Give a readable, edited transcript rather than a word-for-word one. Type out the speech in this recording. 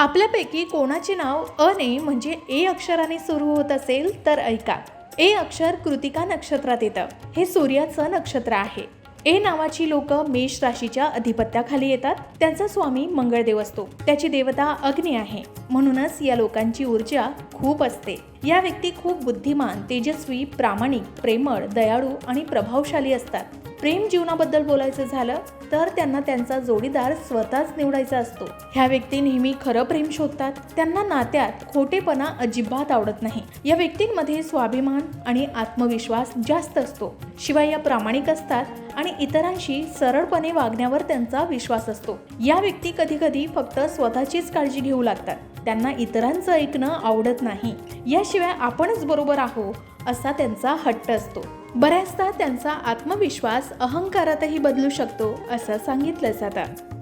आपल्यापैकी कोणाचे नाव अ ने म्हणजे ए अक्षराने सुरू होत असेल तर ऐका. ए अक्षर कृतिका नक्षत्रात येतं. हे सूर्याचं नक्षत्र आहे. ए नावाची लोक मेष राशीच्या अधिपत्याखाली येतात. त्यांचा स्वामी मंगळदेव असतो. त्याची देवता अग्नी आहे. म्हणूनच या लोकांची ऊर्जा खूप असते. या व्यक्ती खूप बुद्धिमान, तेजस्वी, प्रामाणिक, प्रेमळ, दयाळू आणि प्रभावशाली असतात. प्रेम जीवनाबद्दल बोलायचं झालं तर त्यांना त्यांचा जोडीदार स्वतःच निवडायचा असतो. ह्या व्यक्ती नेहमी खरं प्रेम शोधतात. त्यांना नात्यात खोटेपणा अजिबात आवडत नाही. या व्यक्तींमध्ये स्वाभिमान आणि आत्मविश्वास जास्त असतो. शिवाय या प्रामाणिक असतात आणि इतरांशी सरळपणे वागण्यावर त्यांचा विश्वास असतो. या व्यक्ती कधी कधी फक्त स्वतःचीच काळजी घेऊ लागतात. त्यांना इतरांचं ऐकणं आवडत नाही. याशिवाय आपणच बरोबर आहोत असा त्यांचा हट्ट असतो. बऱ्याचदा त्यांचा आत्मविश्वास अहंकारातही बदलू शकतो असं सांगितलं जातं.